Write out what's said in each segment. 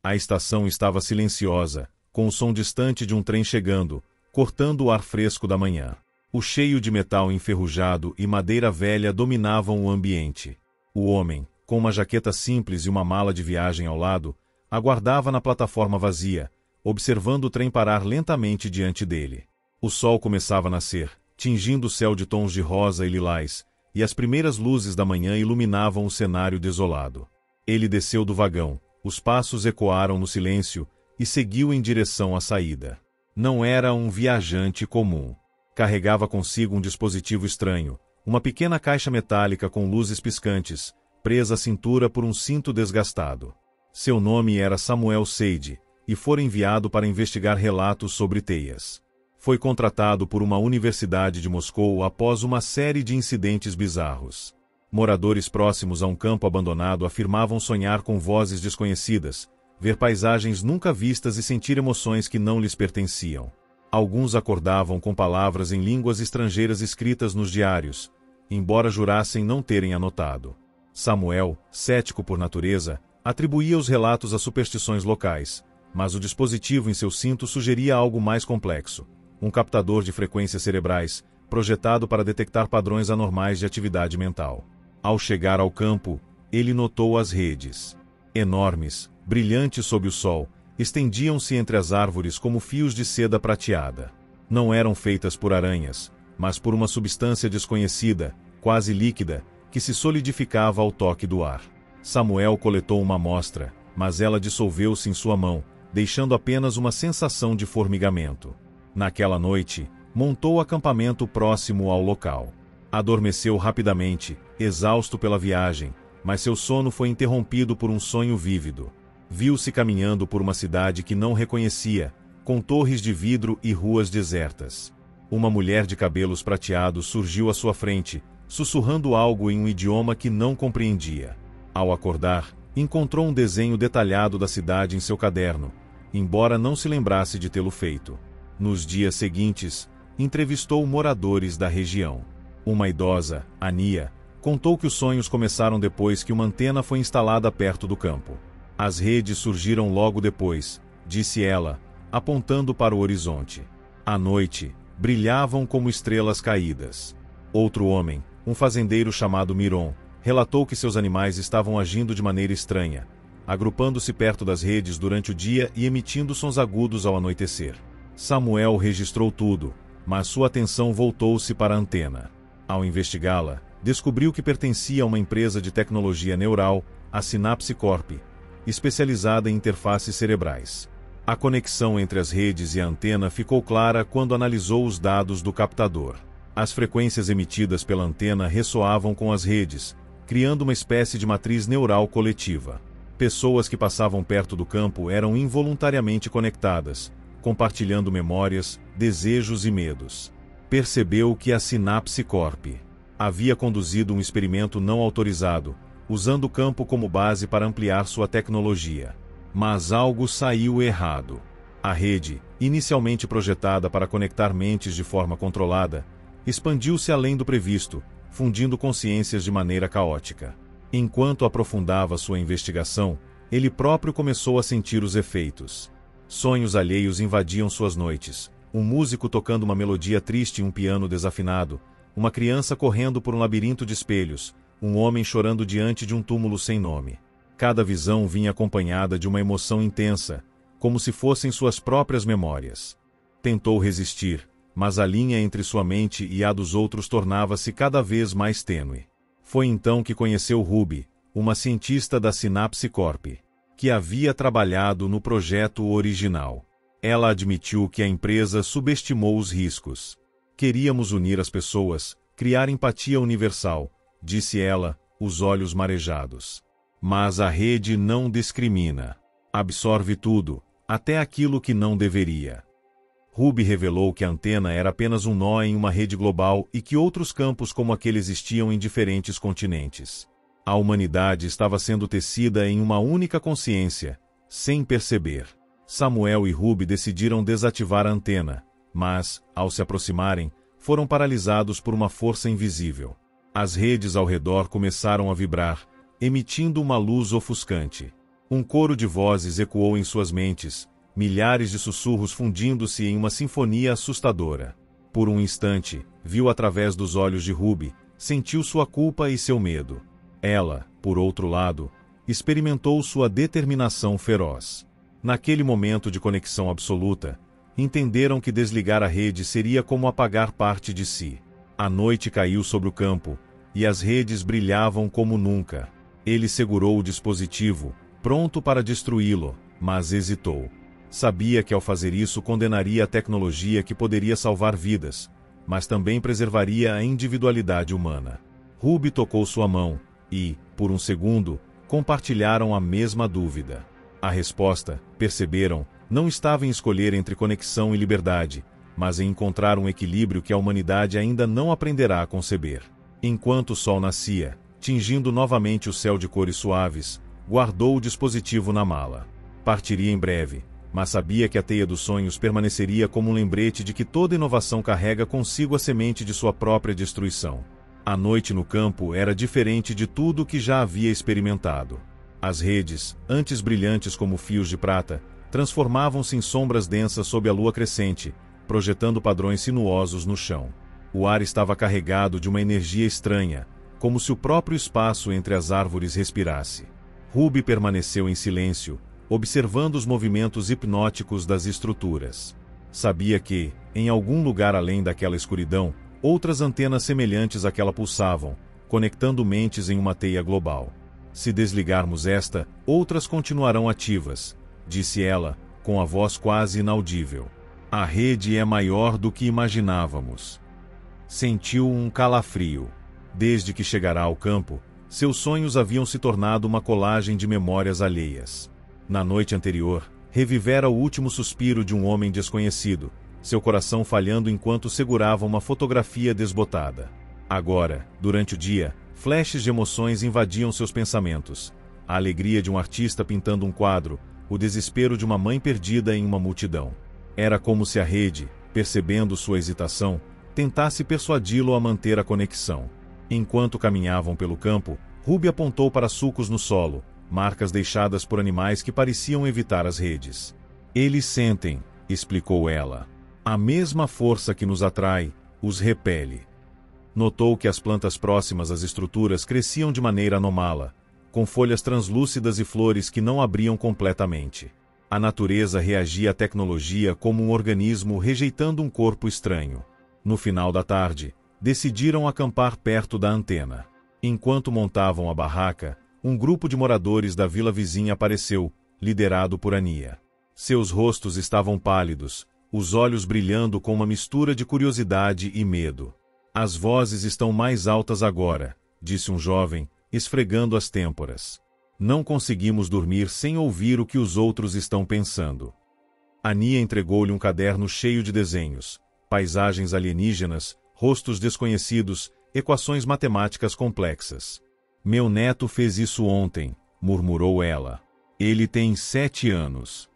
A estação estava silenciosa, com o som distante de um trem chegando, cortando o ar fresco da manhã. O cheiro de metal enferrujado e madeira velha dominavam o ambiente. O homem, com uma jaqueta simples e uma mala de viagem ao lado, aguardava na plataforma vazia, observando o trem parar lentamente diante dele. O sol começava a nascer, tingindo o céu de tons de rosa e lilás, e as primeiras luzes da manhã iluminavam o cenário desolado. Ele desceu do vagão, os passos ecoaram no silêncio, e seguiu em direção à saída. Não era um viajante comum. Carregava consigo um dispositivo estranho, uma pequena caixa metálica com luzes piscantes, presa à cintura por um cinto desgastado. Seu nome era Samuel Seide, e fora enviado para investigar relatos sobre teias. Foi contratado por uma universidade de Moscou após uma série de incidentes bizarros. Moradores próximos a um campo abandonado afirmavam sonhar com vozes desconhecidas, ver paisagens nunca vistas e sentir emoções que não lhes pertenciam. Alguns acordavam com palavras em línguas estrangeiras escritas nos diários, embora jurassem não terem anotado. Samuel, cético por natureza, atribuía os relatos a superstições locais, mas o dispositivo em seu cinto sugeria algo mais complexo: um captador de frequências cerebrais, projetado para detectar padrões anormais de atividade mental. Ao chegar ao campo, ele notou as redes. Enormes, brilhantes sob o sol, estendiam-se entre as árvores como fios de seda prateada. Não eram feitas por aranhas, mas por uma substância desconhecida, quase líquida, que se solidificava ao toque do ar. Samuel coletou uma amostra, mas ela dissolveu-se em sua mão, deixando apenas uma sensação de formigamento. Naquela noite, montou acampamento próximo ao local. Adormeceu rapidamente, exausto pela viagem, mas seu sono foi interrompido por um sonho vívido. Viu-se caminhando por uma cidade que não reconhecia, com torres de vidro e ruas desertas. Uma mulher de cabelos prateados surgiu à sua frente, sussurrando algo em um idioma que não compreendia. Ao acordar, encontrou um desenho detalhado da cidade em seu caderno, embora não se lembrasse de tê-lo feito. Nos dias seguintes, entrevistou moradores da região. Uma idosa, Ania, contou que os sonhos começaram depois que uma antena foi instalada perto do campo. As redes surgiram logo depois, disse ela, apontando para o horizonte. À noite, brilhavam como estrelas caídas. Outro homem, um fazendeiro chamado Miron, relatou que seus animais estavam agindo de maneira estranha, agrupando-se perto das redes durante o dia e emitindo sons agudos ao anoitecer. Samuel registrou tudo, mas sua atenção voltou-se para a antena. Ao investigá-la, descobriu que pertencia a uma empresa de tecnologia neural, a Synapse Corp, especializada em interfaces cerebrais. A conexão entre as redes e a antena ficou clara quando analisou os dados do captador. As frequências emitidas pela antena ressoavam com as redes, criando uma espécie de matriz neural coletiva. Pessoas que passavam perto do campo eram involuntariamente conectadas, compartilhando memórias, desejos e medos. Percebeu que a Synapse Corp havia conduzido um experimento não autorizado, usando o campo como base para ampliar sua tecnologia. Mas algo saiu errado. A rede, inicialmente projetada para conectar mentes de forma controlada, expandiu-se além do previsto, fundindo consciências de maneira caótica. Enquanto aprofundava sua investigação, ele próprio começou a sentir os efeitos. Sonhos alheios invadiam suas noites, um músico tocando uma melodia triste em um piano desafinado, uma criança correndo por um labirinto de espelhos, um homem chorando diante de um túmulo sem nome. Cada visão vinha acompanhada de uma emoção intensa, como se fossem suas próprias memórias. Tentou resistir, mas a linha entre sua mente e a dos outros tornava-se cada vez mais tênue. Foi então que conheceu Ruby, uma cientista da Synapse Corp, que havia trabalhado no projeto original. Ela admitiu que a empresa subestimou os riscos. Queríamos unir as pessoas, criar empatia universal, disse ela, os olhos marejados. Mas a rede não discrimina. Absorve tudo, até aquilo que não deveria. Ruby revelou que a antena era apenas um nó em uma rede global e que outros campos como aquele existiam em diferentes continentes. A humanidade estava sendo tecida em uma única consciência, sem perceber. Samuel e Ruby decidiram desativar a antena, mas, ao se aproximarem, foram paralisados por uma força invisível. As redes ao redor começaram a vibrar, emitindo uma luz ofuscante. Um coro de vozes ecoou em suas mentes, milhares de sussurros fundindo-se em uma sinfonia assustadora. Por um instante, viu através dos olhos de Ruby, sentiu sua culpa e seu medo. Ela, por outro lado, experimentou sua determinação feroz. Naquele momento de conexão absoluta, entenderam que desligar a rede seria como apagar parte de si. A noite caiu sobre o campo, e as redes brilhavam como nunca. Ele segurou o dispositivo, pronto para destruí-lo, mas hesitou. Sabia que ao fazer isso condenaria a tecnologia que poderia salvar vidas, mas também preservaria a individualidade humana. Ruby tocou sua mão, e, por um segundo, compartilharam a mesma dúvida. A resposta, perceberam, não estava em escolher entre conexão e liberdade, mas em encontrar um equilíbrio que a humanidade ainda não aprenderá a conceber. Enquanto o sol nascia, tingindo novamente o céu de cores suaves, guardou o dispositivo na mala. Partiria em breve, mas sabia que a teia dos sonhos permaneceria como um lembrete de que toda inovação carrega consigo a semente de sua própria destruição. A noite no campo era diferente de tudo o que já havia experimentado. As redes, antes brilhantes como fios de prata, transformavam-se em sombras densas sob a lua crescente, projetando padrões sinuosos no chão. O ar estava carregado de uma energia estranha, como se o próprio espaço entre as árvores respirasse. Ruby permaneceu em silêncio, observando os movimentos hipnóticos das estruturas. Sabia que, em algum lugar além daquela escuridão, outras antenas semelhantes àquela pulsavam, conectando mentes em uma teia global. Se desligarmos esta, outras continuarão ativas, disse ela, com a voz quase inaudível. A rede é maior do que imaginávamos. Sentiu um calafrio. Desde que chegara ao campo, seus sonhos haviam se tornado uma colagem de memórias alheias. Na noite anterior, revivera o último suspiro de um homem desconhecido, seu coração falhando enquanto segurava uma fotografia desbotada. Agora, durante o dia, flashes de emoções invadiam seus pensamentos. A alegria de um artista pintando um quadro, o desespero de uma mãe perdida em uma multidão. Era como se a rede, percebendo sua hesitação, tentasse persuadi-lo a manter a conexão. Enquanto caminhavam pelo campo, Ruby apontou para sulcos no solo, marcas deixadas por animais que pareciam evitar as redes. Eles sentem, explicou ela. A mesma força que nos atrai, os repele. Notou que as plantas próximas às estruturas cresciam de maneira anômala, com folhas translúcidas e flores que não abriam completamente. A natureza reagia à tecnologia como um organismo rejeitando um corpo estranho. No final da tarde, decidiram acampar perto da antena. Enquanto montavam a barraca, um grupo de moradores da vila vizinha apareceu, liderado por Ania. Seus rostos estavam pálidos, os olhos brilhando com uma mistura de curiosidade e medo. As vozes estão mais altas agora, disse um jovem, esfregando as têmporas. Não conseguimos dormir sem ouvir o que os outros estão pensando. Ania entregou-lhe um caderno cheio de desenhos, paisagens alienígenas, rostos desconhecidos, equações matemáticas complexas. Meu neto fez isso ontem, murmurou ela. Ele tem 7 anos.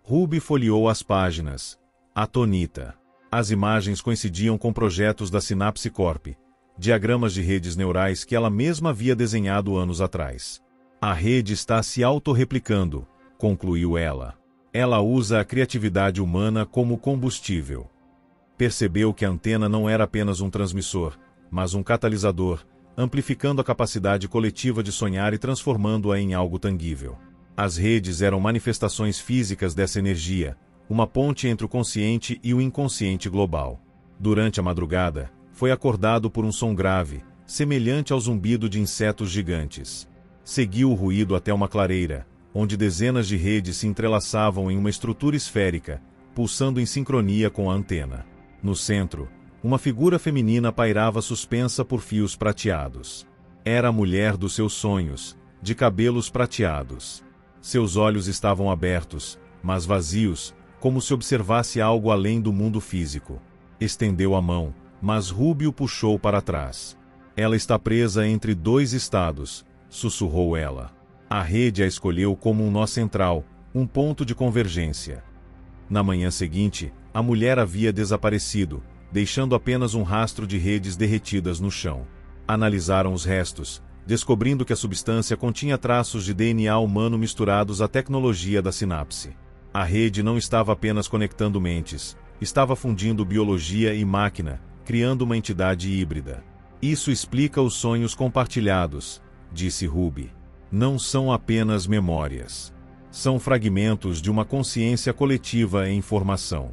Ruby folheou as páginas, atônita. As imagens coincidiam com projetos da Synapse Corp, diagramas de redes neurais que ela mesma havia desenhado anos atrás. A rede está se autorreplicando, concluiu ela. Ela usa a criatividade humana como combustível. Percebeu que a antena não era apenas um transmissor, mas um catalisador, amplificando a capacidade coletiva de sonhar e transformando-a em algo tangível. As redes eram manifestações físicas dessa energia, uma ponte entre o consciente e o inconsciente global. Durante a madrugada, foi acordado por um som grave, semelhante ao zumbido de insetos gigantes. Seguiu o ruído até uma clareira, onde dezenas de redes se entrelaçavam em uma estrutura esférica, pulsando em sincronia com a antena. No centro, uma figura feminina pairava suspensa por fios prateados. Era a mulher dos seus sonhos, de cabelos prateados. Seus olhos estavam abertos, mas vazios, como se observasse algo além do mundo físico. Estendeu a mão, mas Ruby o puxou para trás. Ela está presa entre 2 estados, sussurrou ela. A rede a escolheu como um nó central, um ponto de convergência. Na manhã seguinte, a mulher havia desaparecido, deixando apenas um rastro de redes derretidas no chão. Analisaram os restos, descobrindo que a substância continha traços de DNA humano misturados à tecnologia da sinapse. A rede não estava apenas conectando mentes, estava fundindo biologia e máquina, criando uma entidade híbrida. Isso explica os sonhos compartilhados, disse Ruby. Não são apenas memórias. São fragmentos de uma consciência coletiva em formação.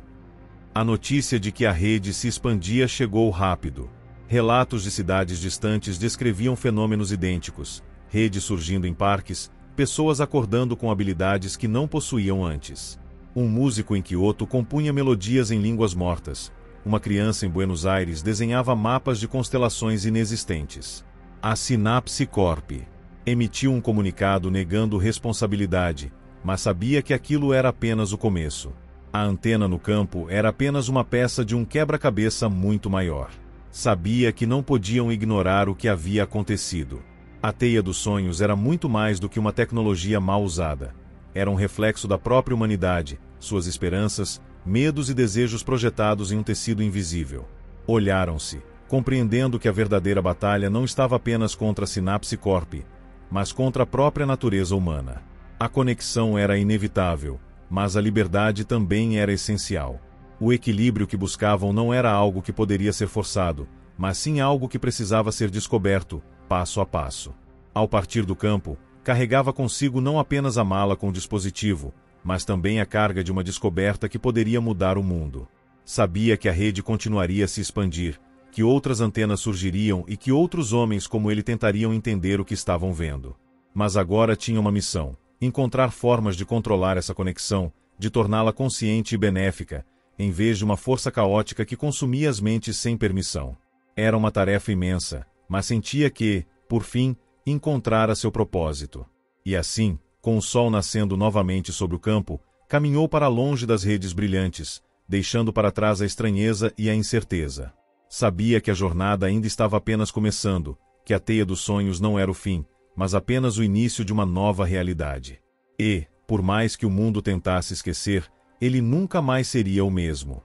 A notícia de que a rede se expandia chegou rápido. Relatos de cidades distantes descreviam fenômenos idênticos, redes surgindo em parques, pessoas acordando com habilidades que não possuíam antes. Um músico em Kyoto compunha melodias em línguas mortas. Uma criança em Buenos Aires desenhava mapas de constelações inexistentes. A Synapse Corp emitiu um comunicado negando responsabilidade, mas sabia que aquilo era apenas o começo. A antena no campo era apenas uma peça de um quebra-cabeça muito maior. Sabia que não podiam ignorar o que havia acontecido. A teia dos sonhos era muito mais do que uma tecnologia mal usada. Era um reflexo da própria humanidade, suas esperanças, medos e desejos projetados em um tecido invisível. Olharam-se, compreendendo que a verdadeira batalha não estava apenas contra a Synapse Corp, mas contra a própria natureza humana. A conexão era inevitável, mas a liberdade também era essencial. O equilíbrio que buscavam não era algo que poderia ser forçado, mas sim algo que precisava ser descoberto, passo a passo. Ao partir do campo, carregava consigo não apenas a mala com o dispositivo, mas também a carga de uma descoberta que poderia mudar o mundo. Sabia que a rede continuaria a se expandir, que outras antenas surgiriam e que outros homens como ele tentariam entender o que estavam vendo. Mas agora tinha uma missão: encontrar formas de controlar essa conexão, de torná-la consciente e benéfica, em vez de uma força caótica que consumia as mentes sem permissão. Era uma tarefa imensa, mas sentia que, por fim, encontrara seu propósito. E assim, com o sol nascendo novamente sobre o campo, caminhou para longe das redes brilhantes, deixando para trás a estranheza e a incerteza. Sabia que a jornada ainda estava apenas começando, que a teia dos sonhos não era o fim, mas apenas o início de uma nova realidade. E, por mais que o mundo tentasse esquecer, ele nunca mais seria o mesmo.